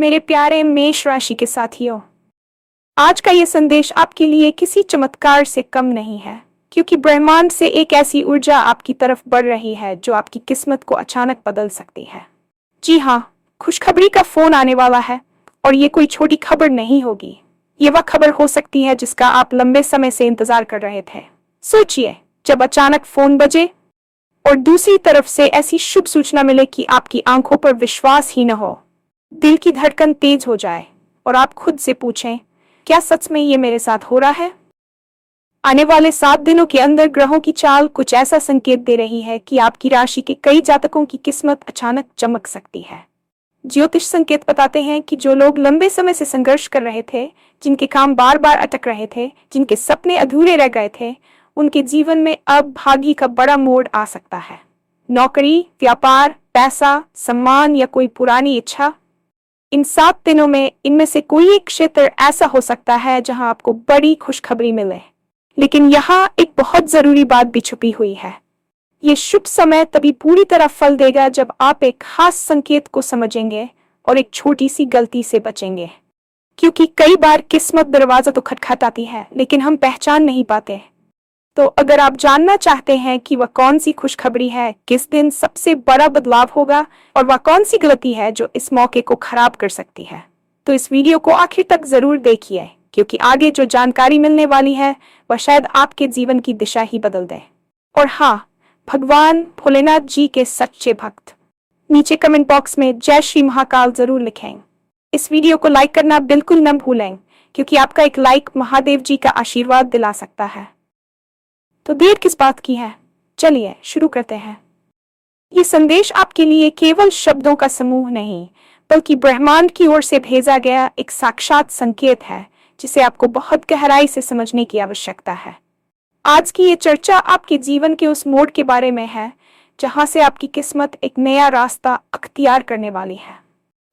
मेरे प्यारे मेष राशि के साथियों, आज का ये संदेश आपके लिए किसी चमत्कार से कम नहीं है, क्योंकि ब्रह्मांड से एक ऐसी ऊर्जा आपकी तरफ बढ़ रही है जो आपकी किस्मत को अचानक बदल सकती है। जी हाँ, खुशखबरी का फोन आने वाला है और ये कोई छोटी खबर नहीं होगी। ये वह खबर हो सकती है जिसका आप लंबे समय से इंतजार कर रहे थे। सोचिए, जब अचानक फोन बजे और दूसरी तरफ से ऐसी शुभ सूचना मिले कि आपकी आंखों पर विश्वास ही न हो, दिल की धड़कन तेज हो जाए और आप खुद से पूछें, क्या सच में ये मेरे साथ हो रहा है? आने वाले 7 दिनों के अंदर ग्रहों की चाल कुछ ऐसा संकेत दे रही है कि आपकी राशि के कई जातकों की किस्मत अचानक चमक सकती है। ज्योतिष संकेत बताते हैं कि जो लोग लंबे समय से संघर्ष कर रहे थे, जिनके काम बार बार अटक रहे थे, जिनके सपने अधूरे रह गए थे, उनके जीवन में अब भाग्य का बड़ा मोड़ आ सकता है। नौकरी, व्यापार, पैसा, सम्मान या कोई पुरानी इच्छा, इन 7 दिनों में इनमें से कोई एक क्षेत्र ऐसा हो सकता है जहां आपको बड़ी खुशखबरी मिले। लेकिन यहाँ एक बहुत जरूरी बात भी छुपी हुई है। ये शुभ समय तभी पूरी तरह फल देगा जब आप एक खास संकेत को समझेंगे और एक छोटी सी गलती से बचेंगे। क्योंकि कई बार किस्मत दरवाजा तो खटखटाती है, लेकिन हम पहचान नहीं पाते। तो अगर आप जानना चाहते हैं कि वह कौन सी खुशखबरी है, किस दिन सबसे बड़ा बदलाव होगा और वह कौन सी गलती है जो इस मौके को खराब कर सकती है, तो इस वीडियो को आखिर तक जरूर देखिए, क्योंकि आगे जो जानकारी मिलने वाली है वह शायद आपके जीवन की दिशा ही बदल दे। और हाँ, भगवान भोलेनाथ जी के सच्चे भक्त नीचे कमेंट बॉक्स में जय श्री महाकाल जरूर लिखें। इस वीडियो को लाइक करना बिल्कुल न भूलें, क्योंकि आपका एक लाइक महादेव जी का आशीर्वाद दिला सकता है। तो देर किस बात की है, चलिए शुरू करते हैं। ये संदेश आपके लिए केवल शब्दों का समूह नहीं, बल्कि ब्रह्मांड की ओर से भेजा गया एक साक्षात संकेत है, जिसे आपको बहुत गहराई से समझने की आवश्यकता है। आज की ये चर्चा आपके जीवन के उस मोड़ के बारे में है जहां से आपकी किस्मत एक नया रास्ता अख्तियार करने वाली है।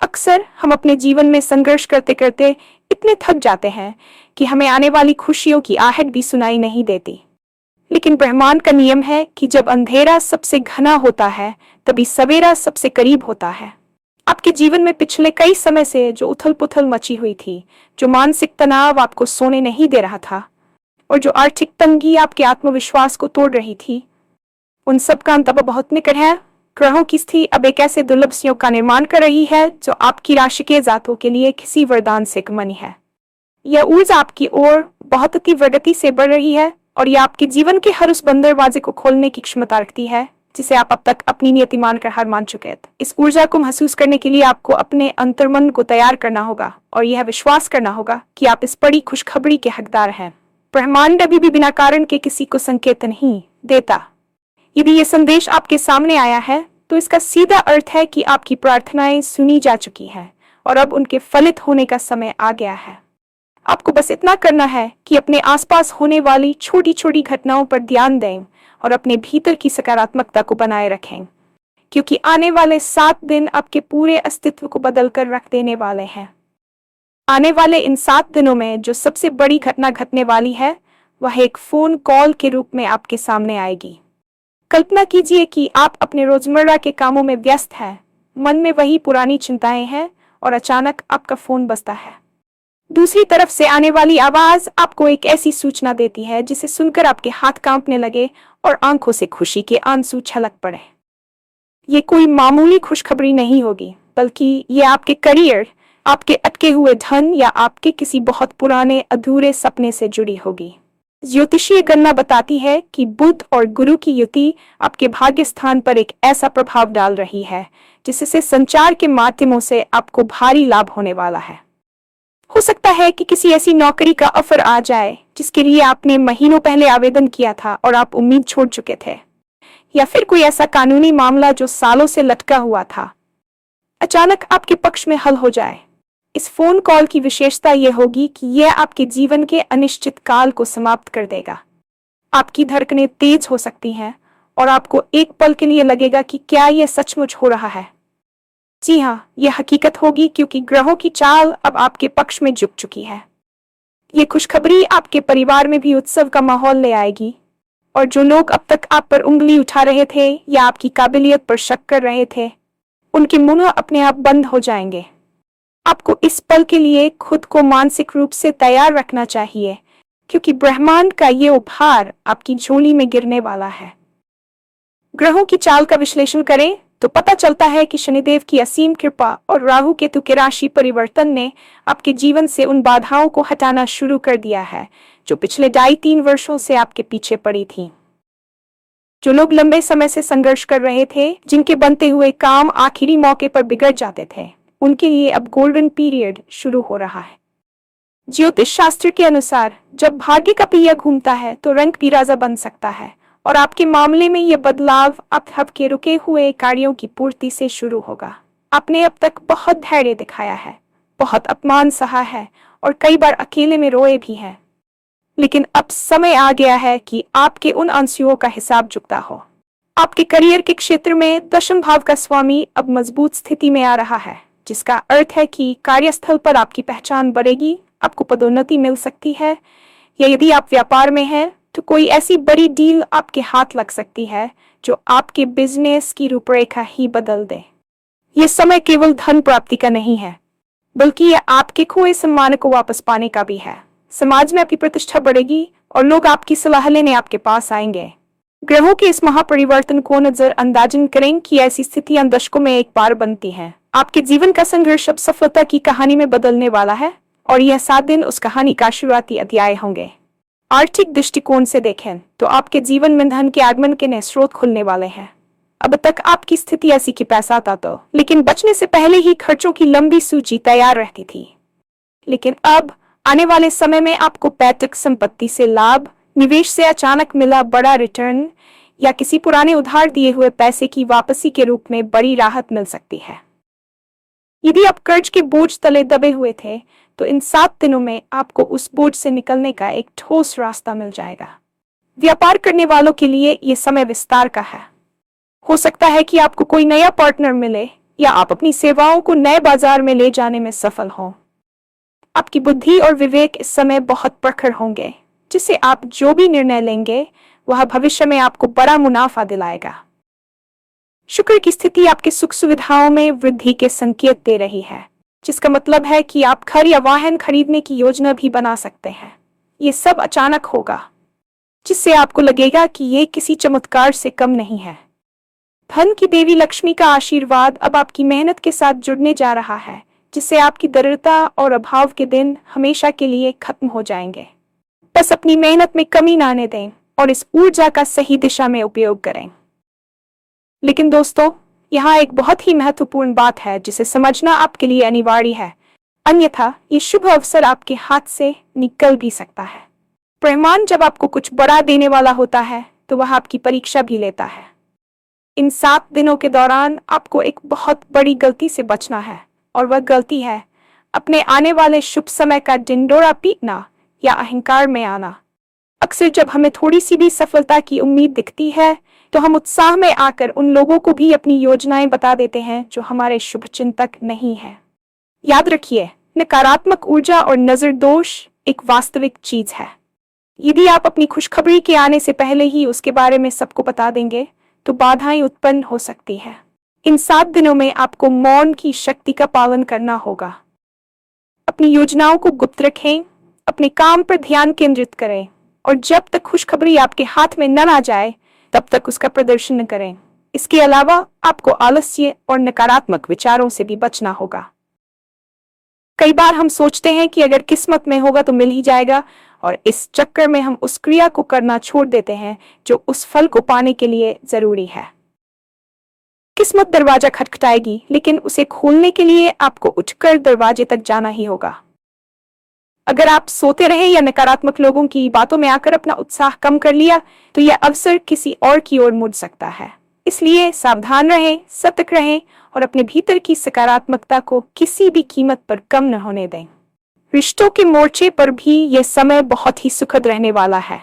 अक्सर हम अपने जीवन में संघर्ष करते करते इतने थक जाते हैं कि हमें आने वाली खुशियों की आहट भी सुनाई नहीं देती। लेकिन ब्रह्मांड का नियम है कि जब अंधेरा सबसे घना होता है, तभी सवेरा सबसे करीब होता है। आपके जीवन में पिछले कई समय से जो उथल पुथल मची हुई थी, जो मानसिक तनाव आपको सोने नहीं दे रहा था और जो आर्थिक तंगी आपके आत्मविश्वास को तोड़ रही थी, उन सब का अंत अब बहुत निकट है। ग्रहों की स्थिति अब एक ऐसे दुर्लभ संयोग का निर्माण कर रही है जो आपकी राशि के जातों के लिए किसी वरदान से कम है। यह ऊर्जा आपकी ओर बहुत तीव्र गति से बढ़ रही है और यह आपके जीवन के हर उस बंद दरवाजे को खोलने की क्षमता रखती है जिसे आप अब तक अपनी नियति मानकर हार मान चुके थे। इस ऊर्जा को महसूस करने के लिए आपको अपने अंतर्मन को तैयार करना होगा और यह विश्वास करना होगा कि आप इस बड़ी खुशखबरी के हकदार हैं। ब्रह्मांड अभी भी बिना कारण के किसी को संकेत नहीं देता। यदि ये संदेश आपके सामने आया है, तो इसका सीधा अर्थ है कि आपकी प्रार्थनाएं सुनी जा चुकी हैं और अब उनके फलित होने का समय आ गया है। आपको बस इतना करना है कि अपने आसपास होने वाली छोटी छोटी घटनाओं पर ध्यान दें और अपने भीतर की सकारात्मकता को बनाए रखें, क्योंकि आने वाले 7 दिन आपके पूरे अस्तित्व को बदल कर रख देने वाले हैं। आने वाले इन 7 दिनों में जो सबसे बड़ी घटना घटने वाली है, वह एक फोन कॉल के रूप में आपके सामने आएगी। कल्पना कीजिए कि आप अपने रोजमर्रा के कामों में व्यस्त हैं, मन में वही पुरानी चिंताएं हैं और अचानक आपका फोन बजता है। दूसरी तरफ से आने वाली आवाज आपको एक ऐसी सूचना देती है जिसे सुनकर आपके हाथ कांपने लगे और आंखों से खुशी के आंसू छलक पड़े। ये कोई मामूली खुशखबरी नहीं होगी, बल्कि ये आपके करियर, आपके अटके हुए धन या आपके किसी बहुत पुराने अधूरे सपने से जुड़ी होगी। ज्योतिषीय गणना बताती है कि बुध और गुरु की युति आपके भाग्य स्थान पर एक ऐसा प्रभाव डाल रही है जिससे संचार के माध्यमों से आपको भारी लाभ होने वाला है। हो सकता है कि किसी ऐसी नौकरी का ऑफर आ जाए जिसके लिए आपने महीनों पहले आवेदन किया था और आप उम्मीद छोड़ चुके थे, या फिर कोई ऐसा कानूनी मामला जो सालों से लटका हुआ था अचानक आपके पक्ष में हल हो जाए। इस फोन कॉल की विशेषता यह होगी कि यह आपके जीवन के अनिश्चित काल को समाप्त कर देगा। आपकी धड़कनें तेज हो सकती हैं और आपको एक पल के लिए लगेगा कि क्या यह सचमुच हो रहा है। जी हाँ, यह हकीकत होगी, क्योंकि ग्रहों की चाल अब आपके पक्ष में झुक चुकी है। ये खुशखबरी आपके परिवार में भी उत्सव का माहौल ले आएगी और जो लोग अब तक आप पर उंगली उठा रहे थे या आपकी काबिलियत पर शक कर रहे थे, उनके मुंह अपने आप बंद हो जाएंगे। आप इस पल के लिए खुद को मानसिक रूप से तैयार रखना चाहिए, क्योंकि ब्रह्मांड का ये उपहार आपकी झोली में गिरने वाला है। ग्रहों की चाल का विश्लेषण करें तो पता चलता है कि शनिदेव की असीम कृपा और राहु केतु के राशि परिवर्तन ने आपके जीवन से उन बाधाओं को हटाना शुरू कर दिया है जो पिछले 2.5-3 वर्षों से आपके पीछे पड़ी थी। जो लोग लंबे समय से संघर्ष कर रहे थे, जिनके बनते हुए काम आखिरी मौके पर बिगड़ जाते थे, उनके लिए अब गोल्डन पीरियड शुरू हो रहा है। ज्योतिष शास्त्र के अनुसार जब भाग्य का पहिया घूमता है तो रंग भी राजा बन सकता है, और आपके मामले में यह बदलाव आपके रुके हुए कार्यों की पूर्ति से शुरू होगा। आपने अब तक बहुत धैर्य दिखाया है, बहुत अपमान सहा है और कई बार अकेले में रोए भी हैं। लेकिन अब समय आ गया है कि आपके उन आंसुओं का हिसाब चुकता हो। आपके करियर के क्षेत्र में दशम भाव का स्वामी अब मजबूत स्थिति में आ रहा है, जिसका अर्थ है कि कार्यस्थल पर आपकी पहचान बढ़ेगी, आपको पदोन्नति मिल सकती है, या यदि आप व्यापार में हैं तो कोई ऐसी बड़ी डील आपके हाथ लग सकती है जो आपके बिजनेस की रूपरेखा ही बदल दे। यह समय केवल धन प्राप्ति का नहीं है, बल्कि यह आपके खोए सम्मान को वापस पाने का भी है। समाज में आपकी प्रतिष्ठा बढ़ेगी और लोग आपकी सलाह लेने आपके पास आएंगे। ग्रहों के इस महापरिवर्तन को नजरअंदाज करें कि ऐसी स्थितियां दशकों में एक बार बनती हैं। आपके जीवन का संघर्ष अब सफलता की कहानी में बदलने वाला है, और यह 7 दिन उस कहानी का शुरुआती अध्याय होंगे। आर्थिक दृष्टिकोण से देखें तो आपके जीवन में धन के आगमन के नए स्रोत खुलने वाले हैं। अब तक आपकी स्थिति ऐसी कि पैसा आता तो, लेकिन बचने से पहले ही खर्चों की लंबी सूची तैयार रहती थी। लेकिन अब आने वाले समय में आपको पैतृक संपत्ति से लाभ, निवेश से अचानक मिला बड़ा रिटर्न, या किसी पुराने उधार दिए हुए पैसे की वापसी के रूप में बड़ी राहत मिल सकती है। यदि आप कर्ज के बोझ तले दबे हुए थे तो इन 7 दिनों में आपको उस बोझ से निकलने का एक ठोस रास्ता मिल जाएगा। व्यापार करने वालों के लिए यह समय विस्तार का है। हो सकता है कि आपको कोई नया पार्टनर मिले, या आप अपनी सेवाओं को नए बाजार में ले जाने में सफल हों। आपकी बुद्धि और विवेक इस समय बहुत प्रखर होंगे, जिससे आप जो भी निर्णय लेंगे वह भविष्य में आपको बड़ा मुनाफा दिलाएगा। शुक्र की स्थिति आपके सुख सुविधाओं में वृद्धि के संकेत दे रही है, जिसका मतलब है कि आप घर या वाहन खरीदने की योजना भी बना सकते हैं। ये सब अचानक होगा, जिससे आपको लगेगा कि ये किसी चमत्कार से कम नहीं है। धन की देवी लक्ष्मी का आशीर्वाद अब आपकी मेहनत के साथ जुड़ने जा रहा है, जिससे आपकी दरिद्रता और अभाव के दिन हमेशा के लिए खत्म हो जाएंगे। बस अपनी मेहनत में कमी ना आने दें और इस ऊर्जा का सही दिशा में उपयोग करें। लेकिन दोस्तों, यहाँ एक बहुत ही महत्वपूर्ण बात है जिसे समझना आपके लिए अनिवार्य है, अन्यथा ये शुभ अवसर आपके हाथ से निकल भी सकता है। ब्रह्मांड जब आपको कुछ बड़ा देने वाला होता है तो वह आपकी परीक्षा भी लेता है। इन 7 दिनों के दौरान आपको एक बहुत बड़ी गलती से बचना है, और वह गलती है अपने आने वाले शुभ समय का ढिंढोरा पीटना या अहंकार में आना। अक्सर जब हमें थोड़ी सी भी सफलता की उम्मीद दिखती है तो हम उत्साह में आकर उन लोगों को भी अपनी योजनाएं बता देते हैं जो हमारे शुभचिंतक नहीं है। याद रखिए, नकारात्मक ऊर्जा और नजर दोष एक वास्तविक चीज है। यदि आप अपनी खुशखबरी के आने से पहले ही उसके बारे में सबको बता देंगे तो बाधाएं उत्पन्न हो सकती है। इन 7 दिनों में आपको मौन की शक्ति का पालन करना होगा। अपनी योजनाओं को गुप्त रखें, अपने काम पर ध्यान केंद्रित करें, और जब तक खुशखबरी आपके हाथ में न आ जाए तब तक उसका प्रदर्शन न करें। इसके अलावा आपको आलस्य और नकारात्मक विचारों से भी बचना होगा। कई बार हम सोचते हैं कि अगर किस्मत में होगा तो मिल ही जाएगा, और इस चक्कर में हम उस क्रिया को करना छोड़ देते हैं जो उस फल को पाने के लिए जरूरी है। किस्मत दरवाजा खटखटाएगी, लेकिन उसे खोलने के लिए आपको उठकर दरवाजे तक जाना ही होगा। अगर आप सोते रहे या नकारात्मक लोगों की बातों में आकर अपना उत्साह कम कर लिया तो यह अवसर किसी और की ओर मुड़ सकता है। इसलिए सावधान रहें, सतर्क रहें और अपने भीतर की सकारात्मकता को किसी भी कीमत पर कम न होने दें। रिश्तों के मोर्चे पर भी यह समय बहुत ही सुखद रहने वाला है।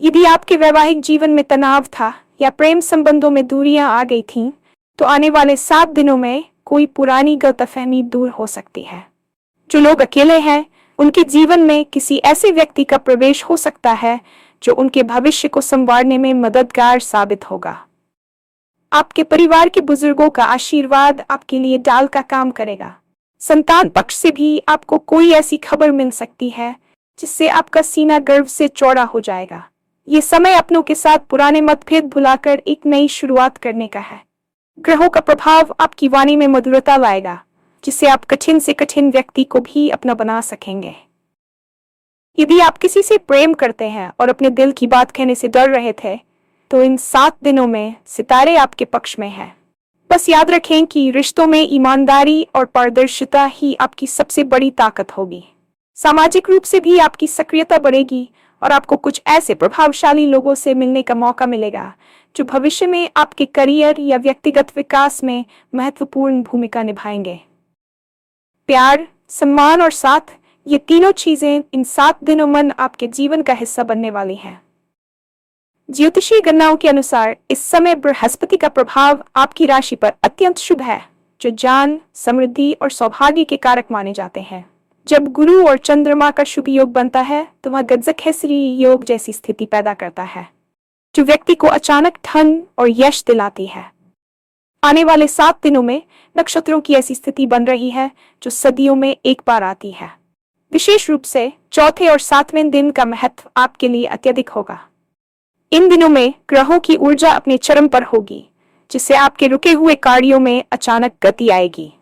यदि आपके वैवाहिक जीवन में तनाव था या प्रेम संबंधों में दूरियां आ गई थीं, तो आने वाले 7 दिनों में कोई पुरानी गलतफहमी दूर हो सकती है। जो लोग अकेले हैं उनके जीवन में किसी ऐसे व्यक्ति का प्रवेश हो सकता है जो उनके भविष्य को संवारने में मददगार साबित होगा। आपके परिवार के बुजुर्गों का आशीर्वाद आपके लिए ढाल का काम करेगा। संतान पक्ष से भी आपको कोई ऐसी खबर मिल सकती है जिससे आपका सीना गर्व से चौड़ा हो जाएगा। ये समय अपनों के साथ पुराने मतभेद भुलाकर एक नई शुरुआत करने का है। ग्रहों का प्रभाव आपकी वाणी में मधुरता लाएगा, जिससे आप कठिन से कठिन व्यक्ति को भी अपना बना सकेंगे। यदि आप किसी से प्रेम करते हैं और अपने दिल की बात कहने से डर रहे थे, तो इन 7 दिनों में सितारे आपके पक्ष में हैं। बस याद रखें कि रिश्तों में ईमानदारी और पारदर्शिता ही आपकी सबसे बड़ी ताकत होगी। सामाजिक रूप से भी आपकी सक्रियता बढ़ेगी और आपको कुछ ऐसे प्रभावशाली लोगों से मिलने का मौका मिलेगा जो भविष्य में आपके करियर या व्यक्तिगत विकास में महत्वपूर्ण भूमिका निभाएंगे। प्यार, सम्मान और साथ, ये तीनों चीजें इन 7 दिनों में आपके जीवन का हिस्सा बनने वाली हैं। ज्योतिषीय गणनाओं के अनुसार इस समय बृहस्पति का प्रभाव आपकी राशि पर अत्यंत शुभ है, जो ज्ञान, समृद्धि और सौभाग्य के कारक माने जाते हैं। जब गुरु और चंद्रमा का शुभ योग बनता है तो वह गजकेसरी योग जैसी स्थिति पैदा करता है, जो व्यक्ति को अचानक धन और यश दिलाती है। आने वाले 7 दिनों में नक्षत्रों की ऐसी स्थिति बन रही है जो सदियों में एक बार आती है। विशेष रूप से चौथे और 7वें दिन का महत्व आपके लिए अत्यधिक होगा। इन दिनों में ग्रहों की ऊर्जा अपने चरम पर होगी, जिससे आपके रुके हुए कार्यों में अचानक गति आएगी।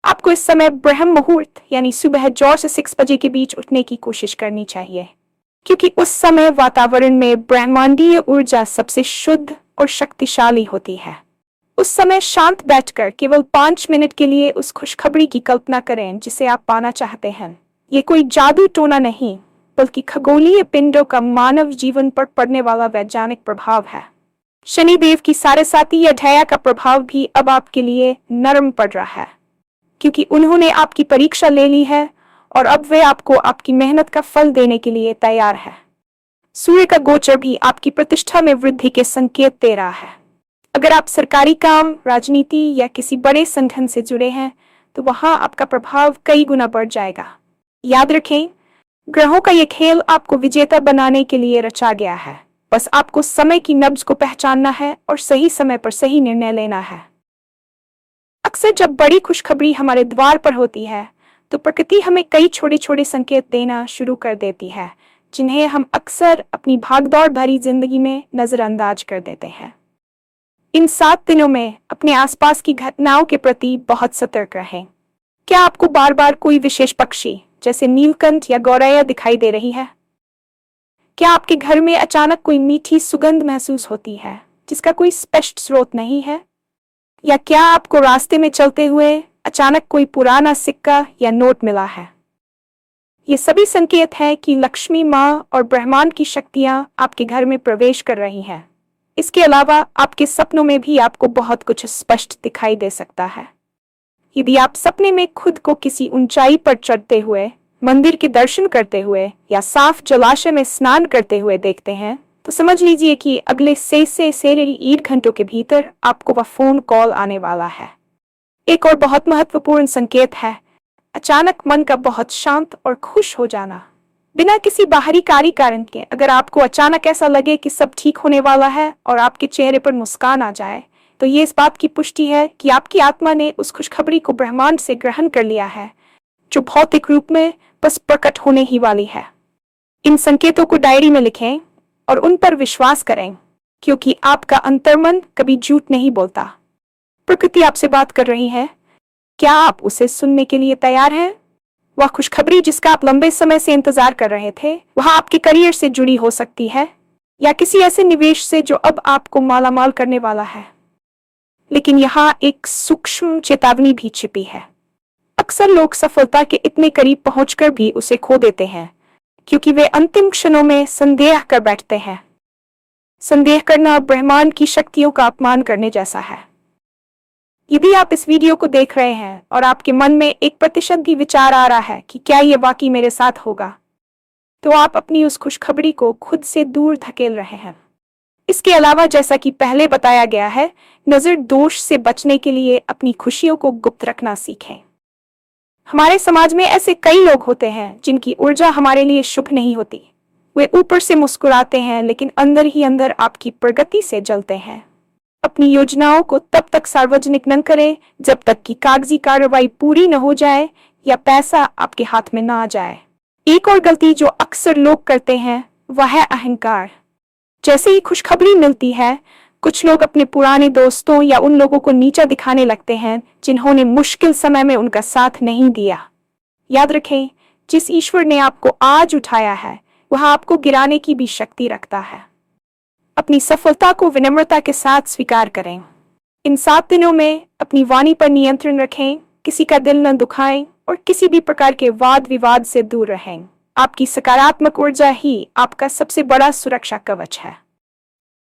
आपको इस समय ब्रह्म मुहूर्त यानी सुबह 4 से 6 बजे के बीच उठने की कोशिश करनी चाहिए, क्योंकि उस समय वातावरण में ब्रह्मांडीय ऊर्जा सबसे शुद्ध और शक्तिशाली होती है। उस समय शांत बैठकर केवल 5 मिनट के लिए उस खुशखबरी की कल्पना करें जिसे आप पाना चाहते हैं। ये कोई जादू टोना नहीं, बल्कि खगोलीय पिंडों का मानव जीवन पर पड़ने वाला वैज्ञानिक प्रभाव है। शनिदेव की 7.5 या ढैया का प्रभाव भी अब आपके लिए नरम पड़ रहा है, क्योंकि उन्होंने आपकी परीक्षा ले ली है और अब वे आपको आपकी मेहनत का फल देने के लिए तैयार है। सूर्य का गोचर भी आपकी प्रतिष्ठा में वृद्धि के संकेत दे रहा है। अगर आप सरकारी काम, राजनीति या किसी बड़े संगठन से जुड़े हैं, तो वहां आपका प्रभाव कई गुना बढ़ जाएगा। याद रखें, ग्रहों का ये खेल आपको विजेता बनाने के लिए रचा गया है। बस आपको समय की नब्ज को पहचानना है और सही समय पर सही निर्णय लेना है। अक्सर जब बड़ी खुशखबरी हमारे द्वार पर होती है, तो प्रकृति हमें कई छोटे छोटे संकेत देना शुरू कर देती है, जिन्हें हम अक्सर अपनी भागदौड़ भरी जिंदगी में नजरअंदाज कर देते हैं। इन 7 दिनों में अपने आसपास की घटनाओं के प्रति बहुत सतर्क रहें। क्या आपको बार बार कोई विशेष पक्षी जैसे नीलकंठ या गौरैया दिखाई दे रही है? क्या आपके घर में अचानक कोई मीठी सुगंध महसूस होती है जिसका कोई स्पष्ट स्रोत नहीं है? या क्या आपको रास्ते में चलते हुए अचानक कोई पुराना सिक्का या नोट मिला है? ये सभी संकेत हैं कि लक्ष्मी माँ और ब्रह्मांड की शक्तियां आपके घर में प्रवेश कर रही हैं। इसके अलावा आपके सपनों में भी आपको बहुत कुछ स्पष्ट दिखाई दे सकता है। यदि आप सपने में खुद को किसी ऊंचाई पर चढ़ते हुए, मंदिर के दर्शन करते हुए या साफ जलाशय में स्नान करते हुए देखते हैं, तो समझ लीजिए कि अगले 6 से 8 घंटों के भीतर आपको वह फोन कॉल आने वाला है। एक और बहुत महत्वपूर्ण संकेत है अचानक मन का बहुत शांत और खुश हो जाना, बिना किसी बाहरी कारण के। अगर आपको अचानक ऐसा लगे कि सब ठीक होने वाला है और आपके चेहरे पर मुस्कान आ जाए, तो ये इस बात की पुष्टि है कि आपकी आत्मा ने उस खुशखबरी को ब्रह्मांड से ग्रहण कर लिया है, जो भौतिक रूप में बस प्रकट होने ही वाली है। इन संकेतों को डायरी में लिखें और उन पर विश्वास करें, क्योंकि आपका अंतर्मन कभी झूठ नहीं बोलता। प्रकृति आपसे बात कर रही है। क्या आप उसे सुनने के लिए तैयार हैं? वह खुशखबरी जिसका आप लंबे समय से इंतजार कर रहे थे, वह आपके करियर से जुड़ी हो सकती है या किसी ऐसे निवेश से जो अब आपको मालामाल करने वाला है। लेकिन यहाँ एक सूक्ष्म चेतावनी भी छिपी है। अक्सर लोग सफलता के इतने करीब पहुंचकर भी उसे खो देते हैं, क्योंकि वे अंतिम क्षणों में संदेह कर बैठते हैं। संदेह करना ब्रह्मांड की शक्तियों का अपमान करने जैसा है। यदि आप इस वीडियो को देख रहे हैं और आपके मन में 1% भी विचार आ रहा है कि क्या ये वाकई मेरे साथ होगा, तो आप अपनी उस खुशखबरी को खुद से दूर धकेल रहे हैं। इसके अलावा, जैसा कि पहले बताया गया है, नजर दोष से बचने के लिए अपनी खुशियों को गुप्त रखना सीखें। हमारे समाज में ऐसे कई लोग होते हैं जिनकी ऊर्जा हमारे लिए शुभ नहीं होती। वे ऊपर से मुस्कुराते हैं, लेकिन अंदर ही अंदर आपकी प्रगति से जलते हैं। अपनी योजनाओं को तब तक सार्वजनिक न करें जब तक कि कागजी कार्रवाई पूरी न हो जाए या पैसा आपके हाथ में ना आ जाए। एक और गलती जो अक्सर लोग करते हैं वह है अहंकार। जैसे ही खुशखबरी मिलती है, कुछ लोग अपने पुराने दोस्तों या उन लोगों को नीचा दिखाने लगते हैं जिन्होंने मुश्किल समय में उनका साथ नहीं दिया। याद रखें, जिस ईश्वर ने आपको आज उठाया है वह आपको गिराने की भी शक्ति रखता है। अपनी सफलता को विनम्रता के साथ स्वीकार करें। इन 7 दिनों में अपनी वाणी पर नियंत्रण रखें, किसी का दिल न दुखाएं और किसी भी प्रकार के वाद विवाद से दूर रहें। आपकी सकारात्मक ऊर्जा ही आपका सबसे बड़ा सुरक्षा कवच है।